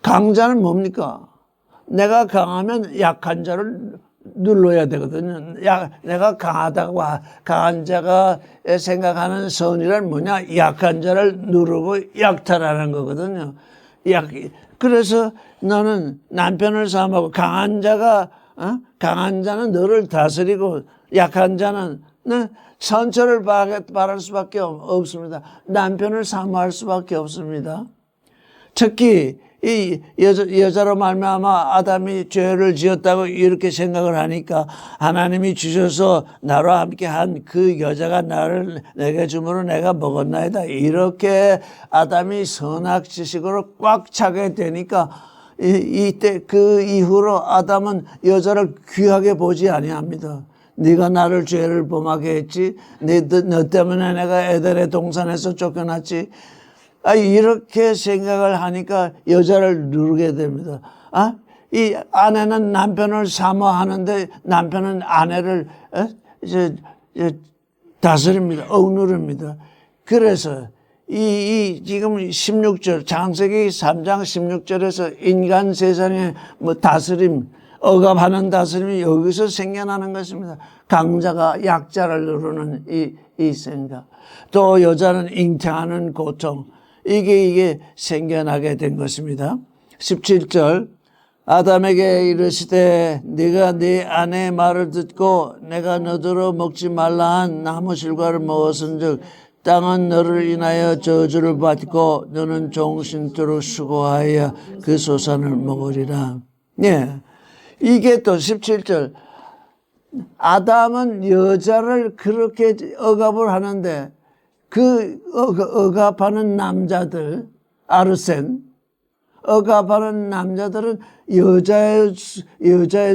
강자는 뭡니까? 내가 강하면 약한 자를 눌러야 되거든요. 내가 강하다고 강한 자가 생각하는 선이란 뭐냐? 약한 자를 누르고 약탈하는 거거든요. 그래서 너는 남편을 사모하고 강한 자는 너를 다스리고 약한 자는 선처를 바랄 수밖에 없습니다. 남편을 사모할 수밖에 없습니다. 특히 이 여자로 말미암아 아담이 죄를 지었다고 이렇게 생각을 하니까 하나님이 주셔서 나와 함께 한 그 여자가 나를 내게 주므로 내가 먹었나이다. 이렇게 아담이 선악 지식으로 꽉 차게 되니까 이때 그 이후로 아담은 여자를 귀하게 보지 아니합니다. 네가 나를 죄를 범하게 했지. 너 때문에 내가 에덴의 동산에서 쫓겨났지. 이렇게 생각을 하니까 여자를 누르게 됩니다. 이 아내는 남편을 사모하는데 남편은 아내를 다스립니다. 억누릅니다. 그래서 이 지금 16절 창세기 3장 16절에서 인간 세상의 다스림 억압하는 다스림이 여기서 생겨나는 것입니다. 강자가 약자를 누르는 이 생각. 또 여자는 잉태하는 고통. 이게 생겨나게 된 것입니다. 17절 아담에게 이르시되 네가 네 아내의 말을 듣고 내가 너더러 먹지 말라 한 나무 실과를 먹었은즉 땅은 너를 인하여 저주를 받고 너는 종신토록 수고하여 그 소산을 먹으리라. 예. 이게 또 17절 아담은 여자를 그렇게 억압을 하는데 그 억압하는 남자들 아르센 억압하는 남자들은 여자의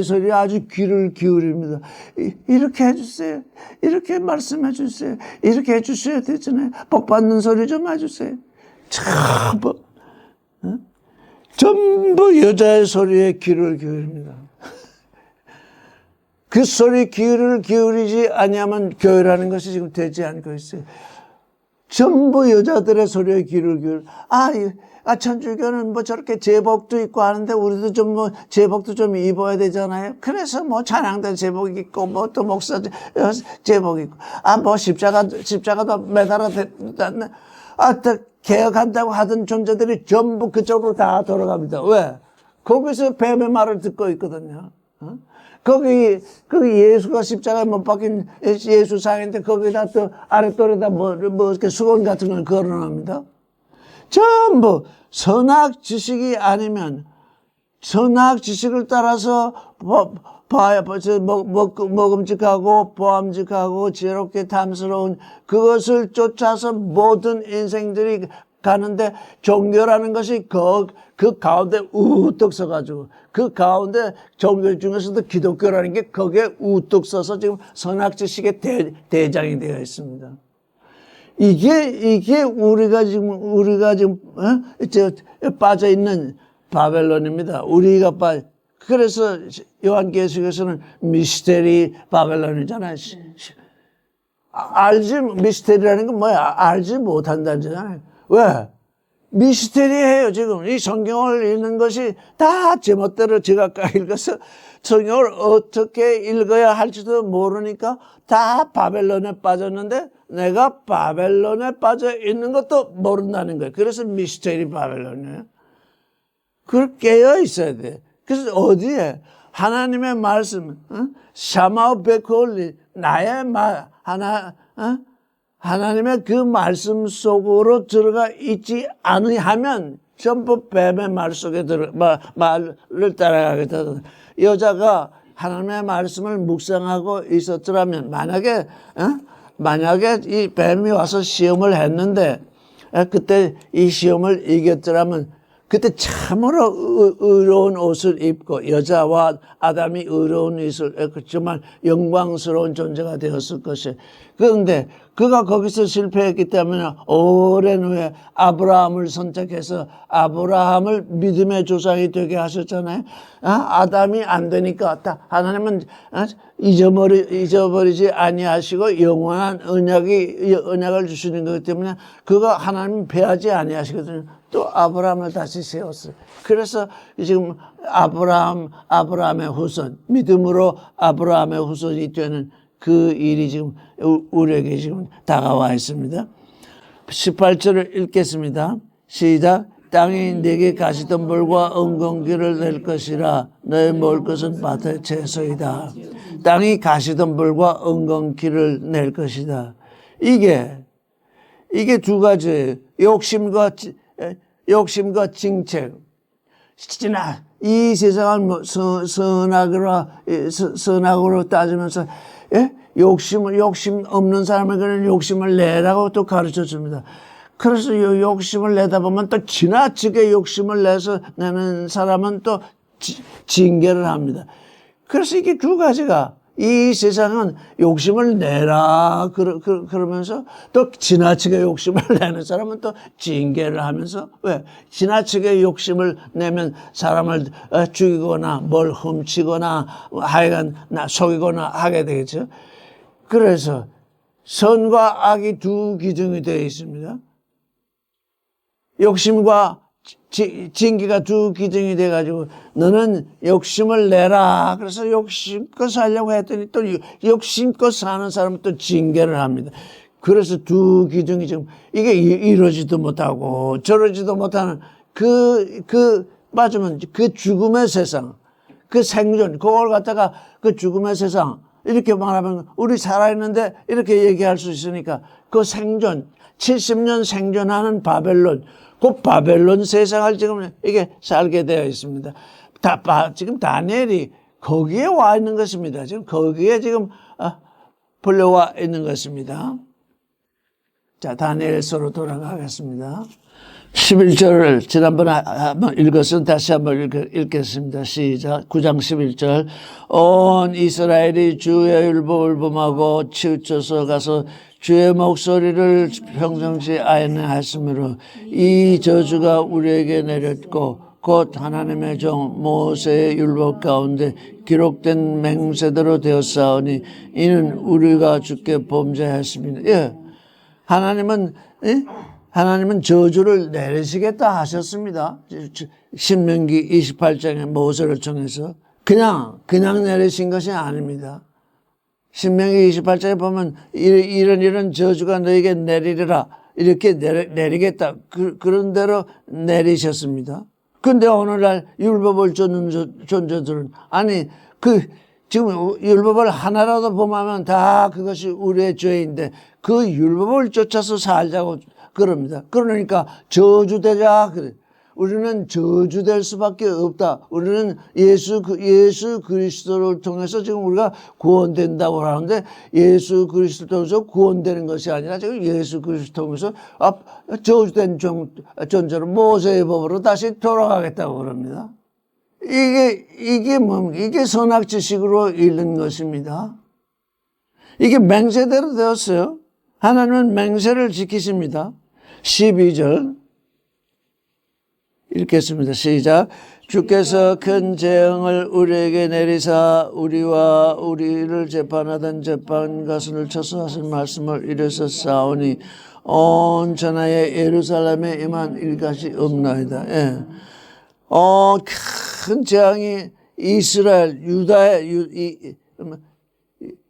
소리에 아주 귀를 기울입니다. 이렇게 해주세요. 이렇게 말씀해 주세요. 이렇게 해주셔야 되잖아요. 복 받는 소리 좀 해주세요. 전부 여자의 소리에 귀를 기울입니다. 그 소리 귀를 기울이지 아니하면 교회라는 것이 지금 되지 않고 있어요. 전부 여자들의 소리에 귀를 기울여. 천주교는 뭐 저렇게 제복도 입고 하는데 우리도 좀 뭐 제복도 좀 입어야 되잖아요. 그래서 뭐 찬양대 제복 입고 뭐 또 목사 제복 입고 뭐 십자가도 매달아 댔네. 또 개혁한다고 하던 존재들이 전부 그쪽으로 다 돌아갑니다. 왜? 거기서 뱀의 말을 듣고 있거든요. 거기 예수가 십자가에 못 박힌 예수상인데 거기다 또 아랫돌에다 뭐 이렇게 수건 같은 걸 걸어놓습니다. 전부 선악 지식이 아니면 선악 지식을 따라서 먹음직하고 보암직하고 지혜롭게 탐스러운 그것을 쫓아서 모든 인생들이 가는데 종교라는 것이 그 가운데 우뚝 서가지고 그 가운데 종교 중에서도 기독교라는 게 거기에 우뚝 서서 지금 선악 지식의 대장이 되어 있습니다. 이게 우리가 지금 빠져 있는 바벨론입니다. 그래서 요한계시록에서는 미스테리 바벨론이잖아요. 미스테리라는 건 뭐야? 알지 못한다잖아요. 왜? 미스테리해요, 지금. 이 성경을 읽는 것이 다 제멋대로 제각각 읽어서 성경을 어떻게 읽어야 할지도 모르니까 다 바벨론에 빠졌는데 내가 바벨론에 빠져 있는 것도 모른다는 거예요. 그래서 미스테리 바벨론이에요. 그걸 깨어 있어야 돼. 그래서 어디에? 하나님의 말씀, 샤마 베콜리, 나의 말, 하나님의 그 말씀 속으로 들어가 있지 않으면 전부 뱀의 말 속에 말을 따라가게 되거든. 여자가 하나님의 말씀을 묵상하고 있었더라면, 만약에 이 뱀이 와서 시험을 했는데, 그때 이 시험을 이겼더라면, 그때 참으로 의로운 옷을 입고 여자와 아담이 의로운 옷을 입고 정말 영광스러운 존재가 되었을 것이에요. 그런데 그가 거기서 실패했기 때문에 오랜 후에 아브라함을 선택해서 아브라함을 믿음의 조상이 되게 하셨잖아요. 아담이 안 되니까 하나님은 잊어버리지 아니하시고 영원한 언약을 주시는 거기 때문에 그가 하나님 배하지 아니하시거든요. 또 아브라함을 다시 세웠어요. 그래서 지금 아브라함의 후손, 믿음으로 아브라함의 후손이 되는 그 일이 지금 우리에게 지금 다가와 있습니다. 18절을 읽겠습니다. 시작. 땅이 내게 가시덤불과 은공기를 낼 것이라 너의 먹을 것은 밭의 채소이다. 땅이 가시덤불과 은공기를 낼 것이다. 이게 두 가지예요. 욕심과 징책. 이 세상을 선악으로 따지면서 욕심 없는 사람에게는 욕심을 내라고 또 가르쳐 줍니다. 그래서 이 욕심을 내다 보면 또 지나치게 욕심을 내는 사람은 또 징계를 합니다. 그래서 이게 두 가지가 이 세상은 욕심을 내라 그러면서 또 지나치게 욕심을 내는 사람은 또 징계를 하면서 왜? 지나치게 욕심을 내면 사람을 죽이거나 뭘 훔치거나 하여간 속이거나 하게 되겠죠. 그래서 선과 악이 두 기둥이 되어 있습니다. 욕심과 징계가 두 기둥이 돼가지고 너는 욕심을 내라. 그래서 욕심껏 살려고 했더니 또 욕심껏 사는 사람은 또 징계를 합니다. 그래서 두 기둥이 지금 이게 이러지도 못하고 저러지도 못하는 맞으면 그 죽음의 세상, 그 생존, 그걸 갖다가 그 죽음의 세상 이렇게 말하면 우리 살아있는데 이렇게 얘기할 수 있으니까 그 생존, 70년 생존하는 바벨론, 그 바벨론 세상을 지금 이게 살게 되어 있습니다. 지금 다니엘이 거기에 와 있는 것입니다. 지금 거기에 지금 불려와 있는 것입니다. 자, 다니엘서로 돌아가겠습니다. 11절을 지난번에 한번 읽었으면 다시 한번 읽겠습니다. 시작. 9장 11절. 온 이스라엘이 주의 율법을 범하고 치우쳐서 가서 주의 목소리를 평정치 아니하였으므로 이 저주가 우리에게 내렸고 곧 하나님의 종 모세의 율법 가운데 기록된 맹세대로 되었사오니 이는 우리가 주께 범죄하였습니다. 예. 하나님은 하나님은 저주를 내리시겠다 하셨습니다. 신명기 28장의 모세를 통해서 그냥 내리신 것이 아닙니다. 신명기 28장에 보면 이런 저주가 너에게 내리리라 이렇게 내리겠다 그런 대로 내리셨습니다. 근데 오늘날 율법을 쫓는 존재들은 아니 지금 율법을 하나라도 범하면 다 그것이 우리의 죄인데 그 율법을 쫓아서 살자고 그럽니다. 그러니까 저주되자 그래. 우리는 저주될 수밖에 없다. 우리는 예수 그리스도를 통해서 지금 우리가 구원된다고 하는데 예수 그리스도 통해서 구원되는 것이 아니라 지금 예수 그리스도 통해서 저주된 존재로 모세의 법으로 다시 돌아가겠다고 그럽니다. 이게 뭡니까? 이게 선악지식으로 읽는 것입니다. 이게 맹세대로 되었어요. 하나님은 맹세를 지키십니다. 12절 읽겠습니다. 시작. 주께서 큰 재앙을 우리에게 내리사 우리와 우리를 재판하던 재판관을 쳐서 하신 말씀을 이루셨사오니 온 전하에 예루살렘에 임한 일같이 없나이다. 예. 큰 재앙이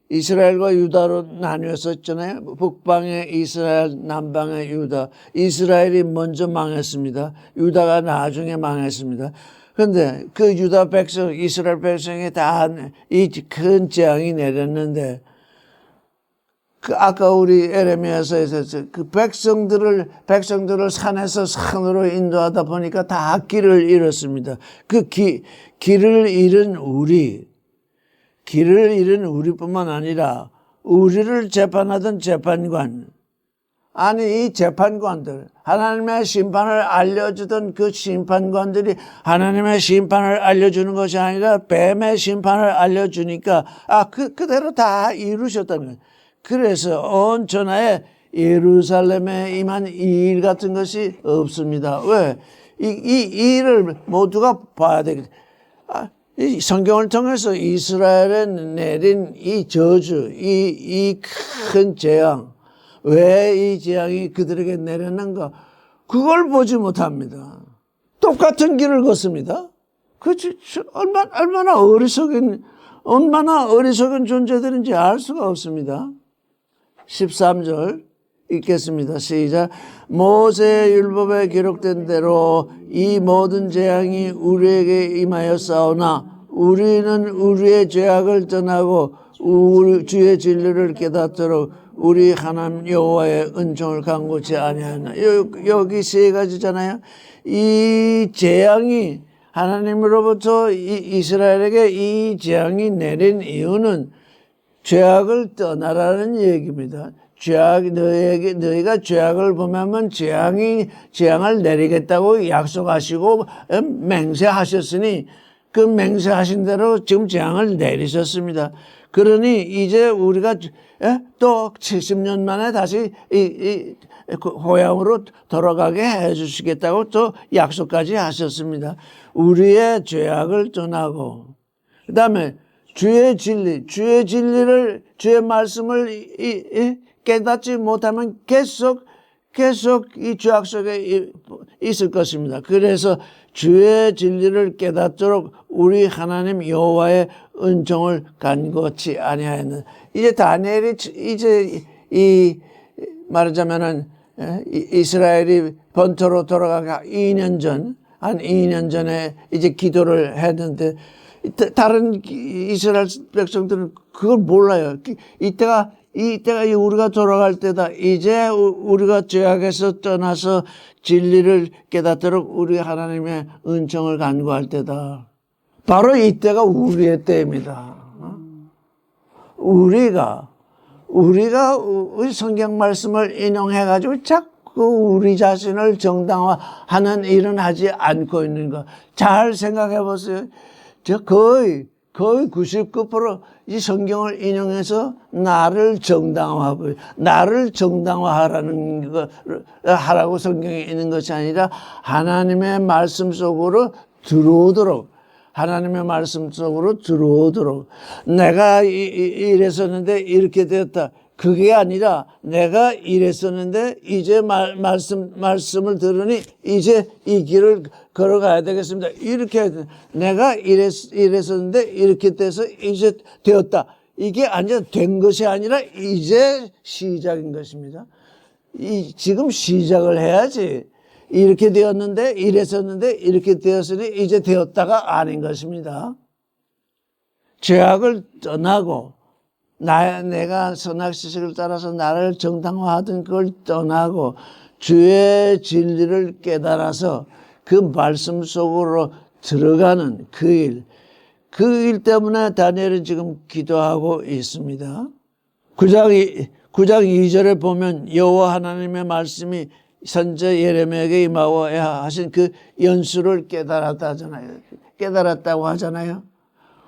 이스라엘과 유다로 나뉘었었잖아요. 북방의 이스라엘, 남방의 유다. 이스라엘이 먼저 망했습니다. 유다가 나중에 망했습니다. 그런데 그 유다 백성, 이스라엘 백성이 다 이 큰 재앙이 내렸는데 아까 우리 에레미야서에서 그 백성들을 산에서 산으로 인도하다 보니까 다 길을 잃었습니다. 그 길을 잃은 우리뿐만 아니라 우리를 재판하던 재판관, 아니 이 재판관들, 하나님의 심판을 알려주던 그 심판관들이 하나님의 심판을 알려주는 것이 아니라 뱀의 심판을 알려주니까 그대로 다 이루셨다는 거예요. 그래서 온 전하에 예루살렘에 임한 이 일 같은 것이 없습니다. 왜? 이 일을 모두가 봐야 되겠다. 이 성경을 통해서 이스라엘에 내린 이 저주, 이 큰 재앙, 왜 이 재앙이 그들에게 내렸는가? 그걸 보지 못합니다. 똑같은 길을 걷습니다. 얼마나 어리석은 존재들인지 알 수가 없습니다. 13절 읽겠습니다. 시작. 모세의 율법에 기록된 대로 이 모든 재앙이 우리에게 임하였사오나 우리는 우리의 죄악을 떠나고 우리 주의 진리를 깨닫도록 우리 하나님 여호와의 은총을 간구치 아니하나. 여기 세 가지잖아요. 이 재앙이 하나님으로부터 이스라엘에게 이 재앙이 내린 이유는 죄악을 떠나라는 얘기입니다. 너희가 죄악을 범하면 재앙을 내리겠다고 약속하시고 맹세하셨으니 그 맹세하신 대로 지금 재앙을 내리셨습니다. 그러니 이제 우리가 또 70년 만에 다시 고향으로 돌아가게 해주시겠다고 또 약속까지 하셨습니다. 우리의 죄악을 떠나고 그 다음에 주의 진리를 주의 말씀을 깨닫지 못하면 계속 이 죄악 속에 있을 것입니다. 그래서 주의 진리를 깨닫도록 우리 하나님 여호와의 은총을 간구치 아니하였는. 이제 다니엘이 이 말하자면은 이스라엘이 번토로 돌아가기 2년 전에 이제 기도를 했는데 다른 이스라엘 백성들은 그걸 몰라요. 이때가 우리가 돌아갈 때다. 이제 우리가 죄악에서 떠나서 진리를 깨닫도록 우리 하나님의 은총을 간구할 때다. 바로 이때가 우리의 때입니다. 우리가 우리 성경 말씀을 인용해가지고 자꾸 우리 자신을 정당화하는 일은 하지 않고 있는 거. 잘 생각해 보세요. 거의 99%이 성경을 인용해서 나를 정당화하라는 거 하라고 성경에 있는 것이 아니라 하나님의 말씀 속으로 들어오도록 하나님의 말씀 속으로 들어오도록. 내가 이랬었는데 이렇게 되었다. 그게 아니라 내가 이랬었는데 이제 말씀을 들으니 이제 이 길을 걸어가야 되겠습니다. 이렇게 내가 이랬었는데 이렇게 돼서 이제 되었다. 이게 아니라 된 것이 아니라 이제 시작인 것입니다. 지금 시작을 해야지. 이렇게 되었는데 이랬었는데 이렇게 되었으니 이제 되었다가 아닌 것입니다. 죄악을 떠나고 내가 선악지식을 따라서 나를 정당화하던 그걸 떠나고 주의 진리를 깨달아서 그 말씀 속으로 들어가는 그 일, 그 일 때문에 다니엘은 지금 기도하고 있습니다. 9장 2절에 보면 여호와 하나님의 말씀이 선지 예레미야에게 임하여야 하신 그 연수를 깨달았다고 하잖아요.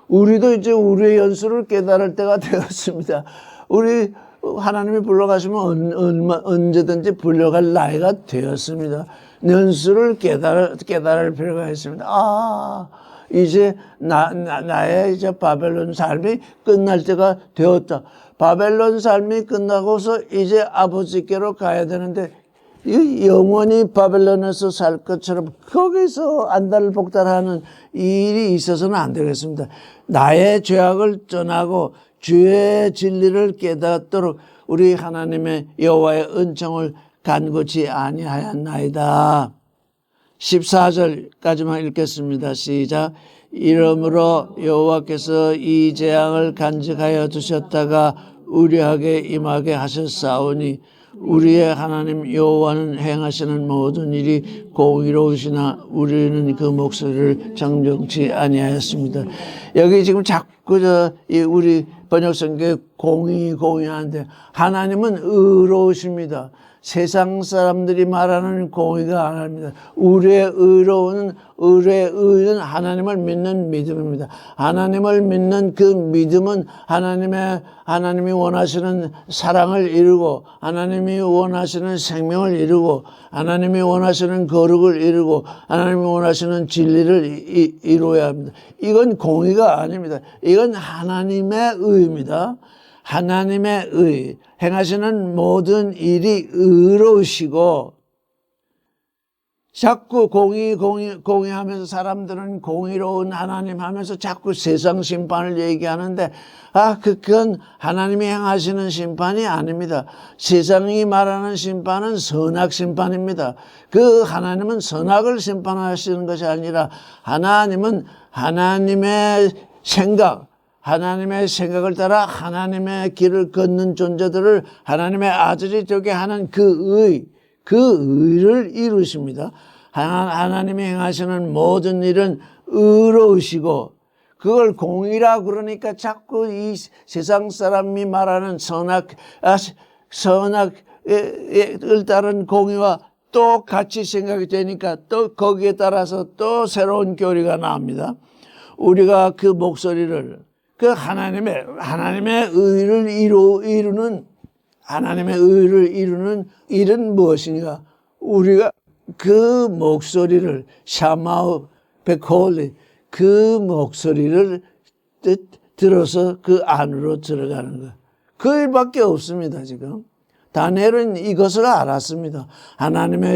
우리도 이제 우리의 연수를 깨달을 때가 되었습니다. 우리 하나님이 불러가시면 언제든지 불려갈 나이가 되었습니다. 연수를 깨달을 필요가 있습니다. 이제 나의 이제 바벨론 삶이 끝날 때가 되었다. 바벨론 삶이 끝나고서 이제 아버지께로 가야 되는데 영원히 바벨론에서 살 것처럼 거기서 안달복달하는 일이 있어서는 안 되겠습니다. 나의 죄악을 떠나고 주의 진리를 깨닫도록 우리 하나님의 여호와의 은총을 간구치 아니하였나이다. 14절까지만 읽겠습니다. 시작. 이러므로 여호와께서 이 재앙을 간직하여 두셨다가 우리에게 임하게 하셨사오니 우리의 하나님 여호와는 행하시는 모든 일이 공의로우시나 우리는 그 목소리를 정정치 아니하였습니다. 여기 지금 자꾸 우리 번역성경에 공의하는데 하나님은 의로우십니다. 세상 사람들이 말하는 공의가 아닙니다. 우리의 의는 하나님을 믿는 믿음입니다. 하나님을 믿는 그 믿음은 하나님이 원하시는 사랑을 이루고 하나님이 원하시는 생명을 이루고 하나님이 원하시는 거룩을 이루고 하나님이 원하시는 진리를 이루어야 합니다. 이건 공의가 아닙니다. 이건 하나님의 의입니다. 하나님의 의, 행하시는 모든 일이 의로우시고 자꾸 공의하면서 사람들은 공의로운 하나님 하면서 자꾸 세상 심판을 얘기하는데 그건 하나님이 행하시는 심판이 아닙니다. 세상이 말하는 심판은 선악 심판입니다. 그 하나님은 선악을 심판하시는 것이 아니라 하나님은 하나님의 생각을 따라 하나님의 길을 걷는 존재들을 하나님의 아들이 되게 하는 그 의를 이루십니다. 하나님이 행하시는 모든 일은 의로우시고 그걸 공의라 그러니까 자꾸 이 세상 사람이 말하는 선악을 따른 공의와 똑같이 생각이 되니까 또 거기에 따라서 또 새로운 교리가 나옵니다. 우리가 그 목소리를 그 하나님의 의를 이루는 하나님의 의를 이루는 일은 무엇인가? 우리가 그 목소리를 샤마우 베콜리 그 목소리를 들어서 그 안으로 들어가는 것. 그 일밖에 없습니다. 지금 다니엘은 이것을 알았습니다. 하나님은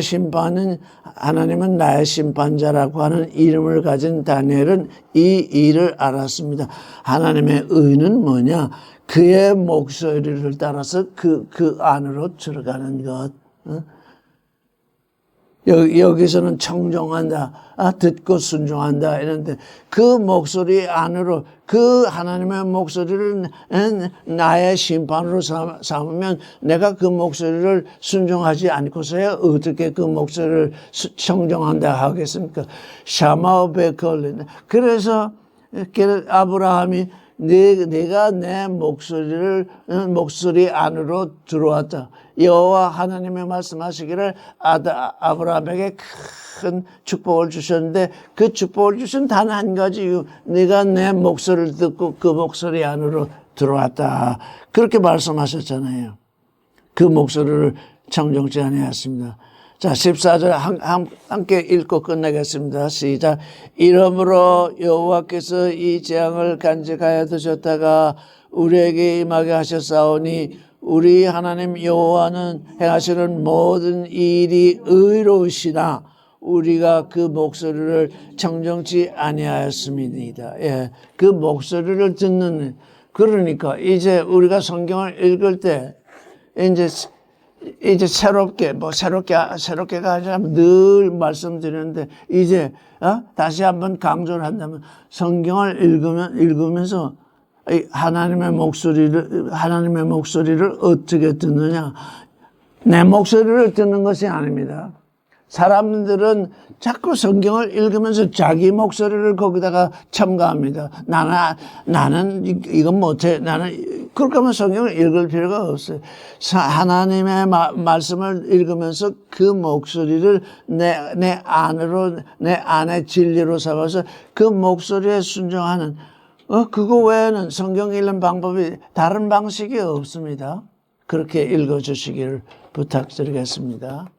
나의 심판자라고 하는 이름을 가진 다니엘은 이 일을 알았습니다. 하나님의 의는 뭐냐? 그의 목소리를 따라서 그 안으로 들어가는 것. 여기서는 청종한다, 듣고 순종한다 이런데 그 목소리 안으로 그 하나님의 목소리를 나의 심판으로 삼으면 내가 그 목소리를 순종하지 않고서야 어떻게 그 목소리를 청종한다 하겠습니까? 샤마오베콜리. 그래서 아브라함이 내가 내 목소리 안으로 들어왔다. 여호와 하나님의 말씀하시기를 아브라함에게 큰 축복을 주셨는데 그 축복을 주신 단 한 가지 이유, 네가 내 목소리를 듣고 그 목소리 안으로 들어왔다. 그렇게 말씀하셨잖아요. 그 목소리를 청정치 아니하였습니다. 자, 14절 함께 읽고 끝내겠습니다. 시작. 이러므로 여호와께서 이 재앙을 간직하여 두셨다가 우리에게 임하게 하셨사오니 우리 하나님 여호와는 행하시는 모든 일이 의로우시나 우리가 그 목소리를 청정치 아니하였음이니이다. 예, 그 목소리를 듣는, 그러니까 이제 우리가 성경을 읽을 때 이제 새롭게가 아니라 늘 말씀드리는데 이제 다시 한번 강조를 한다면 성경을 읽으면서 하나님의 목소리를 어떻게 듣느냐? 내 목소리를 듣는 것이 아닙니다. 사람들은 자꾸 성경을 읽으면서 자기 목소리를 거기다가 첨가합니다. 나는 이건 못해. 그렇게 하면 성경을 읽을 필요가 없어요. 하나님의 말씀을 읽으면서 그 목소리를 내 안의 진리로 삼아서 그 목소리에 순종하는, 그거 외에는 성경 읽는 방법이 다른 방식이 없습니다. 그렇게 읽어주시기를 부탁드리겠습니다.